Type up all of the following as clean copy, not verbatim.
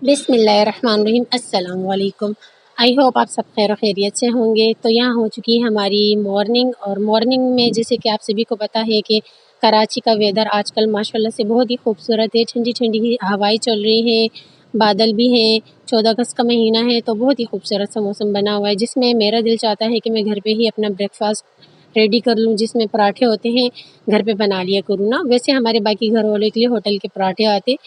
बिस्मिल्लाहिर्रहमानिर्रहीम। अस्सलाम वालेकुम। आई होप आप सब खैर खैरियत से होंगे। तो यहाँ हो चुकी है हमारी मॉर्निंग, और मॉर्निंग में जैसे कि आप सभी को पता है कि कराची का वेदर आजकल माशाल्लाह से बहुत ही खूबसूरत है। ठंडी ठंडी हवाएं चल रही हैं, बादल भी हैं। 14 अगस्त का महीना है तो बहुत ही खूबसूरत सा मौसम बना हुआ है, जिसमें मेरा दिल चाहता है कि मैं घर पे ही अपना ब्रेकफास्ट रेडी कर लूँ, जिसमें पराठे होते हैं घर पे बना लिया करूँ ना। वैसे हमारे बाकी घर वालों के लिए होटल के पराठे आते,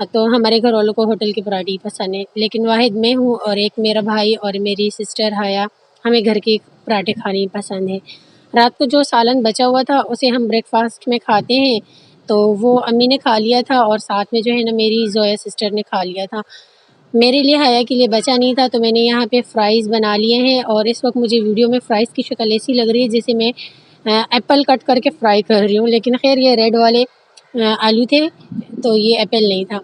तो हमारे घर वालों को होटल के पराठे ही पसंद है। लेकिन वाहिद मैं हूँ और एक मेरा भाई और मेरी सिस्टर हाया, हमें घर के पराठे खाने ही पसंद है। रात को जो सालन बचा हुआ था उसे हम ब्रेकफास्ट में खाते हैं, तो वो अम्मी ने खा लिया था और साथ में जो है ना मेरी जोया सिस्टर ने खा लिया था। मेरे लिए हाया के लिए बचा नहीं था, तो मैंने यहाँ पे फ्राइज़ बना लिए हैं। और इस वक्त मुझे वीडियो में फ़्राइज़ की शक्ल ऐसी लग रही है जैसे मैं एप्पल कट करके फ्राई कर रही हूँ, लेकिन खैर ये रेड वाले आलू थे, तो ये एप्पल नहीं था।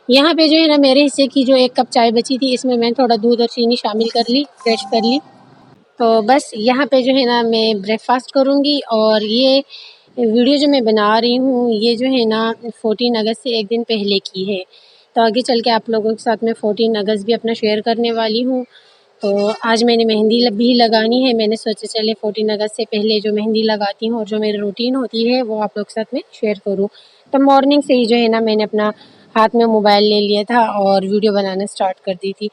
यहाँ पे जो है ना मेरे हिस्से की जो 1 कप चाय बची थी, इसमें मैंने थोड़ा दूध और चीनी शामिल कर ली, क्रश कर ली। तो बस यहाँ पे जो है ना मैं ब्रेकफास्ट करूँगी। और ये वीडियो जो मैं बना रही हूँ ये जो है ना 14 अगस्त से एक दिन पहले की है। तो आगे चल के आप लोगों के साथ मैं 14 अगस्त भी अपना शेयर करने वाली हूँ। तो आज मैंने मेहंदी भी लगानी है। मैंने सोचा चले 14 अगस्त से पहले जो मेहंदी लगाती हूँ और जो मेरी रूटीन होती है वो आप लोग के साथ में शेयर करूँ। तो मॉर्निंग से ही जो है ना मैंने अपना हाथ में मोबाइल ले लिया था और वीडियो बनाना स्टार्ट कर दी थी।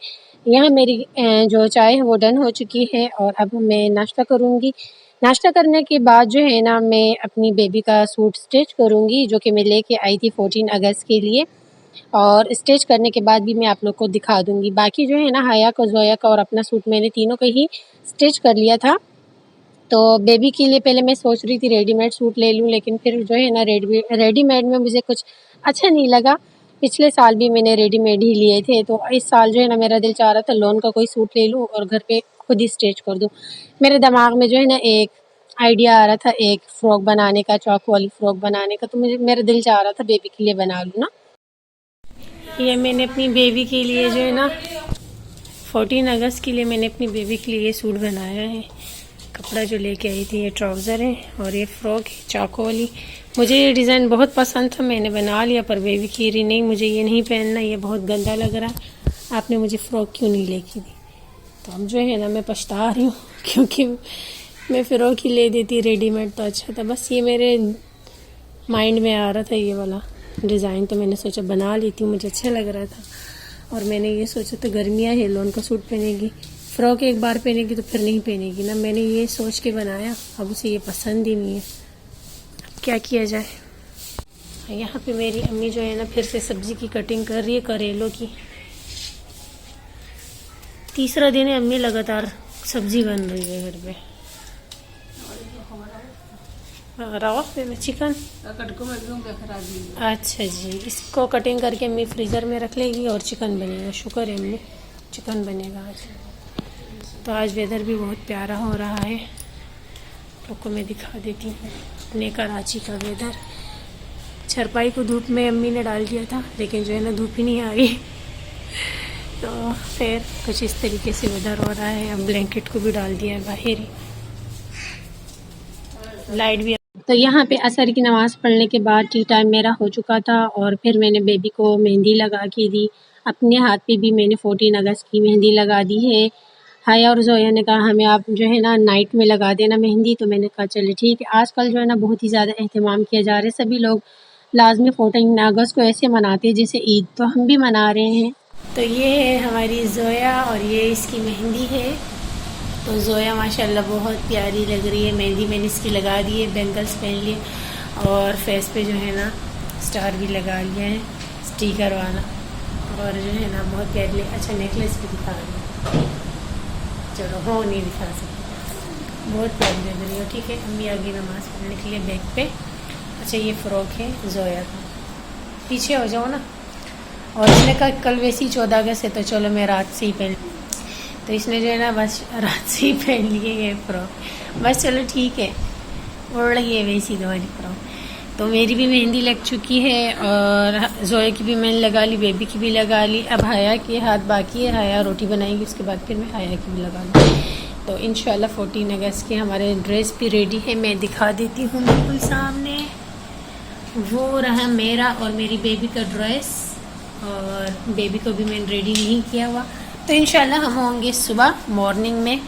यहाँ मेरी जो चाय है वो डन हो चुकी है और अब मैं नाश्ता करूँगी। नाश्ता करने के बाद जो है ना मैं अपनी बेबी का सूट स्टिच करूँगी, जो कि मैं लेके आई थी 14 अगस्त के लिए। और स्टिच करने के बाद भी मैं आप लोग को दिखा दूँगी। बाकी जो है ना हाया का, जोया का और अपना सूट मैंने तीनों का ही स्टिच कर लिया था। तो बेबी के लिए पहले मैं सोच रही थी रेडीमेड सूट ले लूँ, लेकिन फिर जो है ना रेडीमेड में मुझे कुछ अच्छा नहीं लगा। पिछले साल भी मैंने रेडीमेड ही लिए थे, तो इस साल जो है ना मेरा दिल चाह रहा था लॉन का कोई सूट ले लूँ और घर पे खुद ही स्टिच कर दूँ। मेरे दिमाग में जो है ना एक आइडिया आ रहा था एक फ़्रॉक बनाने का, चॉक वाली फ़्रॉक बनाने का, तो मेरा दिल चाह रहा था बेबी के लिए बना लूँ ना। ये मैंने अपनी बेबी के लिए जो है ना 14 अगस्त के लिए मैंने अपनी बेबी के लिए ये सूट बनाया है। कपड़ा जो लेके आई थी ये ट्राउज़र है और ये फ़्रॉक है चाको वाली। मुझे ये डिज़ाइन बहुत पसंद था, मैंने बना लिया, पर बेबी कह रही नहीं मुझे ये नहीं पहनना, ये बहुत गंदा लग रहा है, आपने मुझे फ़्रॉक क्यों नहीं लेके दी। तो अब जो है ना मैं पछता रही हूँ क्योंकि मैं फ़्रॉक ही ले देती रेडीमेड तो अच्छा था। बस ये मेरे माइंड में आ रहा था ये वाला डिज़ाइन, तो मैंने सोचा बना लेती हूँ, मुझे अच्छा लग रहा था। और मैंने ये सोचा तो गर्मियाँ है, लॉन का सूट पहनेगी, फ़्रॉक एक बार पहनेगी तो फिर नहीं पहनेगी ना। मैंने ये सोच के बनाया, अब उसे ये पसंद ही नहीं है, अब क्या किया जाए। यहाँ पे मेरी अम्मी जो है ना फिर से सब्ज़ी की कटिंग कर रही है, करेलों की। तीसरा दिन है अम्मी लगातार सब्ज़ी बन रही है घर पे। में चिकन अच्छा जी, इसको कटिंग करके अम्मी फ्रीज़र में रख लेगी और चिकन बनेगा। शुक्र है अम्मी, चिकन बनेगा आज। तो आज वेदर भी बहुत प्यारा हो रहा है, आपको मैं दिखा देती हूँ अपने कराची का वेदर। छरपाई को धूप में अम्मी ने डाल दिया था, लेकिन जो है ना धूप ही नहीं आ रही तो फिर कुछ इस तरीके से वेदर हो रहा है। अब ब्लैंकेट को भी डाल दिया है बाहर ही, लाइट भी। तो यहाँ पे असर की नमाज़ पढ़ने के बाद टी टाइम मेरा हो चुका था और फिर मैंने बेबी को मेहंदी लगा के दी। अपने हाथ पे भी मैंने 14 अगस्त की मेहंदी लगा दी है। हाया और जोया ने कहा हमें आप जो है ना नाइट में लगा देना मेहंदी, तो मैंने कहा चलिए ठीक है। आजकल जो है ना बहुत ही ज़्यादा अहतमाम किया जा रहा है, सभी लोग लाजमी 14 अगस्त को ऐसे मनाते हैं जैसे ईद, तो हम भी मना रहे हैं। तो ये है हमारी जोया और ये इसकी मेहंदी है। तो जोया माशाल्लाह बहुत प्यारी लग रही है। मेहंदी मैंने इसकी लगा दी है, बैंगल्स पहन लिए और फेस पे जो है ना स्टार भी लगा लिया है स्टिकर वाला, और जो है ना बहुत प्यारी। अच्छा नेकलेस भी दिखा रही है, चलो हो नहीं दिखा सकती, बहुत प्यारी लग रही है। ठीक है, अम्मी आगे नमाज़ पढ़ने के लिए बैग पे। अच्छा ये फ़्रॉक है जोया का, पीछे हो जाओ ना। और इसने कहा कल वैसी 14 अगस्त है तो चलो मैं रात से ही पहन, तो इसने जो है ना बस रात से ही पहन लिए ये फ़्रॉक। बस चलो ठीक है, ओढ़ रही है वैसी वाली फ़्रॉक। तो मेरी भी मेहंदी लग चुकी है और जोया की भी मैंने लगा ली, बेबी की भी लगा ली। अब हाया के हाथ बाकी है, हाया रोटी बनाएगी, उसके बाद फिर मैं हाया की भी लगा लूँ। तो इंशाल्लाह 14 अगस्त के हमारे ड्रेस भी रेडी है, मैं दिखा देती हूँ बिल्कुल सामने। वो रहा मेरा और मेरी बेबी का ड्रेस, और बेबी को भी मैंने रेडी नहीं किया हुआ। तो इंशाल्लाह हम होंगे सुबह मॉर्निंग में।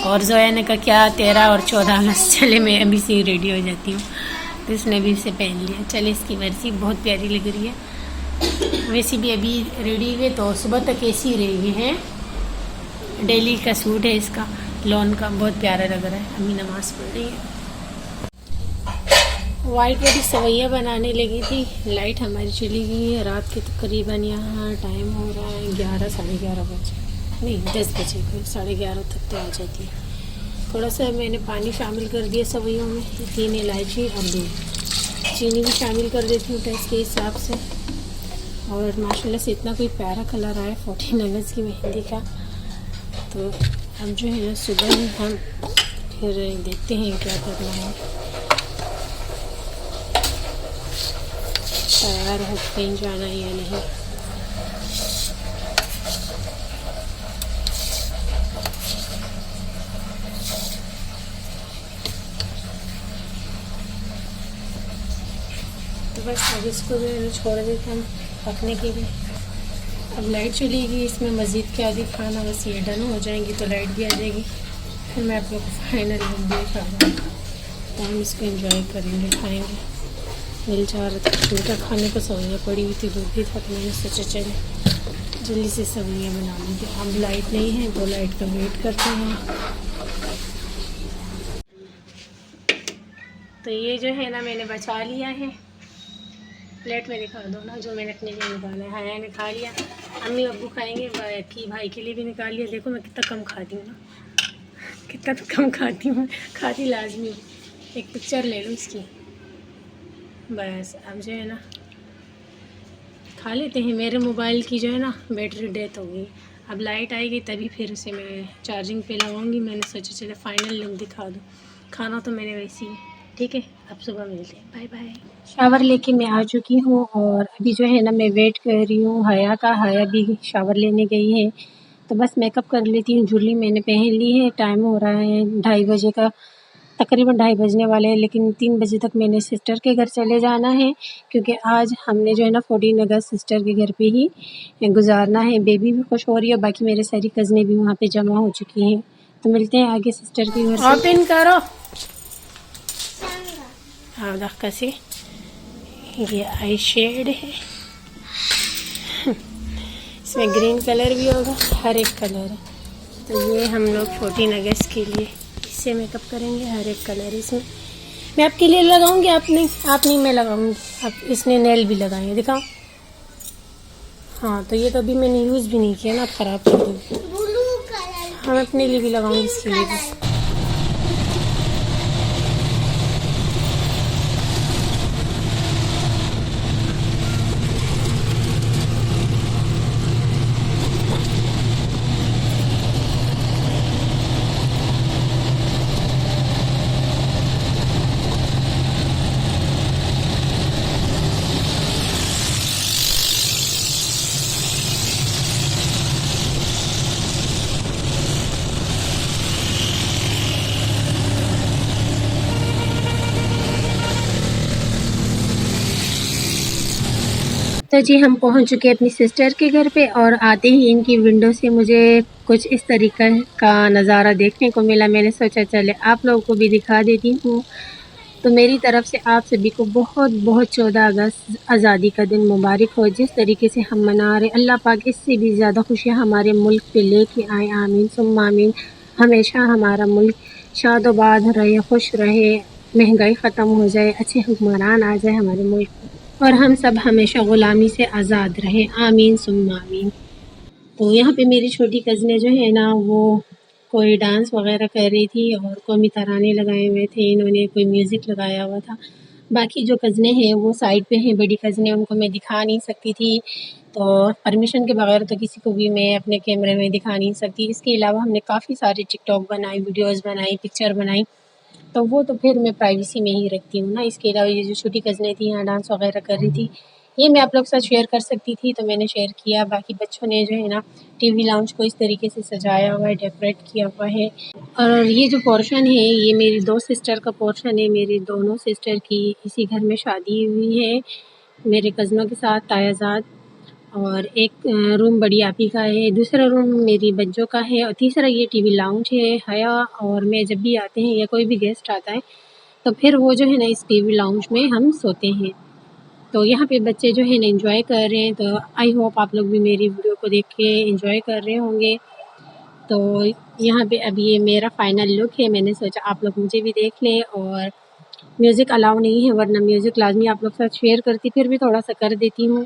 और जोया ने कहा क्या 13 और 14 अगस्त, चले मैं अभी से ही रेडी हो जाती हूँ। तो इसने भी इसे पहन लिया, चले इसकी मर्जी, बहुत प्यारी लग रही है। वैसे भी अभी रेडी हुए तो सुबह तक ऐसी रहेगी हैं। डेली का सूट है इसका, लॉन का, बहुत प्यारा लग रहा है। अम्मी नमाज़ पढ़ रही है। वाइट वाली सवैया बनाने लगी थी, लाइट हमारी चली गई है। रात के तकरीबन यहाँ टाइम हो रहा है 11 साढ़े 11 बजे, नहीं 10 बजे, कोई 11:30 तक तो आ जाती है। थोड़ा सा मैंने पानी शामिल कर दिया सवैयों में, 3 इलायची और दूध, चीनी भी शामिल कर देती हूँ टेस्ट के हिसाब से। और माशाल्लाह से इतना कोई प्यारा कलर आया 14 अगस्त की मेहंदी का। तो हम जो है ना सुबह ही हम फिर देखते हैं क्या करना है। तैयार हो कहीं जाना है या नहीं। तो बस अब इसको जो है छोड़ देते हम पकने के लिए। अब लाइट चलेगी, इसमें मज़ीद क्या दिखाना, बस ये डन हो जाएंगी तो लाइट भी आ जाएगी। फिर मैं आप लोग को फाइनल लुक दिखा दूँगी, तो हम इसको एंजॉय करेंगे, खाएंगे। मिल जा रहा था छोटा खाने को, सवैयाँ पड़ी हुई थी, दूध भी था, तो मैंने सोचा चले जल्दी से सवैयाँ बना लेंगे। अब लाइट नहीं है तो लाइट का वेट करते हैं। तो ये जो है ना मैंने बचा लिया है, प्लेट में दिखा दो ना, जो मैंने अपने लिए निकाला है। हया ने खा लिया, अम्मी अब्बू खाएंगे, बाकी भाई के लिए भी निकाल लिया। देखो मैं कितना कम खाती हूँ ना, कितना तो कम खाती हूँ, खाती लाजमी। एक पिक्चर ले लूँ इसकी, बस। अब जो है ना खा लेते हैं। मेरे मोबाइल की जो है ना बैटरी डेथ हो गई, अब लाइट आएगी तभी फिर उसे मैं चार्जिंग पे लगाऊंगी। मैंने सोचा चले फाइनल लुक दिखा दूँ। खाना तो मैंने वैसे ही, ठीक है। अब सुबह मिलते हैं, बाय बाय। शावर लेके मैं आ चुकी हूँ और अभी जो है ना मैं वेट कर रही हूँ हया का। हया भी शावर लेने गई है, तो बस मेकअप कर लेती हूँ। ज्वेलरी मैंने पहन ली है। टाइम हो रहा है 2:30 बजे का, तकरीबन 2:30 बजने वाले हैं, लेकिन 3 बजे तक मैंने सिस्टर के घर चले जाना है, क्योंकि आज हमने जो है ना 14 अगस्त सिस्टर के घर पे ही गुजारना है। बेबी भी खुश हो रही है, बाकी मेरे सारी कज़नें भी वहाँ पे जमा हो चुकी हैं। तो मिलते हैं आगे सिस्टर के घर से। ओपन करो। हाँ कैसे, ये आई शेड है, इसमें ग्रीन कलर भी होगा, हर एक कलर है। तो ये हम लोग 14 अगस्त के लिए इससे मेकअप करेंगे, हर एक कलर इसमें। मैं आपके लिए लगाऊंगी, आप नहीं, मैं लगाऊंगी। आप इसने नेल भी लगाएंगे, दिखाओ। हाँ तो ये तो अभी मैंने यूज़ भी नहीं किया ना, ख़राब कर दूँगी। हाँ अपने लिए भी लगाऊंगी, इसके लिए भी। तो जी हम पहुंच चुके अपनी सिस्टर के घर पे, और आते ही इनकी विंडो से मुझे कुछ इस तरीक़े का नज़ारा देखने को मिला। मैंने सोचा चले आप लोगों को भी दिखा देती हूँ। तो मेरी तरफ़ से आप सभी को बहुत बहुत 14 अगस्त आज़ादी का दिन मुबारक हो। जिस तरीके से हम मना रहे, अल्लाह पाक इससे भी ज़्यादा खुशियाँ हमारे मुल्क पे लेके आए, आमीन सुम्मा आमीन। हमेशा हमारा मुल्क शादोबाद रहे, खुश रहे, महंगाई ख़त्म हो जाए, अच्छे हुक्मरान आ जाए हमारे मुल्क में, और हम सब हमेशा ग़ुलामी से आज़ाद रहें, आमीन सुम्मा आमीन। तो यहाँ पे मेरी छोटी कज़नें जो है ना, वो कोई डांस वग़ैरह कर रही थी और कौमी तराने लगाए हुए थे, इन्होंने कोई म्यूज़िक लगाया हुआ था। बाकी जो कज़नें हैं वो साइड पे हैं, बड़ी कज़नें, उनको मैं दिखा नहीं सकती थी, तो परमिशन के बगैर तो किसी को भी मैं अपने कैमरे में दिखा नहीं सकती। इसके अलावा हमने काफ़ी सारे टिकटॉक बनाई, वीडियोज़ बनाई, पिक्चर बनाई, तो वो तो फिर मैं प्राइवेसी में ही रखती हूँ ना। इसके अलावा ये जो छोटी कज़नें थी यहाँ डांस वग़ैरह कर रही थी, ये मैं आप लोग के साथ शेयर कर सकती थी तो मैंने शेयर किया। बाकी बच्चों ने जो है ना टीवी लाउंज को इस तरीके से सजाया हुआ है, डेकोरेट किया हुआ है। और ये जो पोर्शन है ये मेरी 2 सिस्टर का पोर्शन है। मेरी दोनों सिस्टर की इसी घर में शादी हुई है मेरे कज़नों के साथ, तायाज़ाद। और एक रूम बड़ी आपी का है, दूसरा रूम मेरी बच्चों का है और तीसरा ये टीवी लाउंज है। हया और मैं जब भी आते हैं या कोई भी गेस्ट आता है तो फिर वो जो है ना इस टीवी लाउंज में हम सोते हैं। तो यहाँ पे बच्चे जो है ना एंजॉय कर रहे हैं, तो आई होप आप लोग भी मेरी वीडियो को देख के एंजॉय कर रहे होंगे। तो यहाँ पे अभी ये मेरा फाइनल लुक है, मैंने सोचा आप लोग मुझे भी देख लें। और म्यूज़िक अलाउ नहीं है, वरना म्यूज़िक लाजमी आप लोग के साथ शेयर करती, फिर भी थोड़ा सा कर देती हूँ।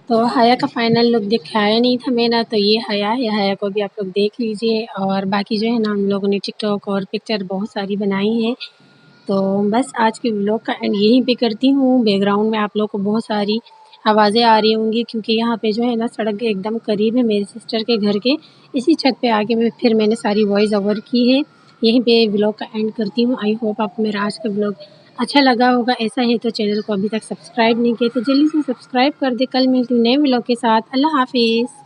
तो हया का फाइनल लुक दिखाया नहीं था मैंने, तो ये हया है, हया को भी आप लोग देख लीजिए। और बाकी जो है ना हम लोगों ने टिकटॉक और पिक्चर बहुत सारी बनाई हैं। तो बस आज के व्लॉग का एंड यहीं पे करती हूँ। बैकग्राउंड में आप लोग को बहुत सारी आवाज़ें आ रही होंगी, क्योंकि यहाँ पे जो है ना सड़क के एकदम करीब है मेरे सिस्टर के घर के। इसी छत पे आके मैंने सारी वॉइस ओवर की है। यहीं पे व्लॉग का एंड करती हूँ। आई होप आपको मेरा आज का व्लॉग अच्छा लगा होगा। ऐसा है तो चैनल को अभी तक सब्सक्राइब नहीं किया तो जल्दी से सब्सक्राइब कर दे। कल मिलती हूँ नए व्लॉग के साथ। अल्लाह हाफिज़।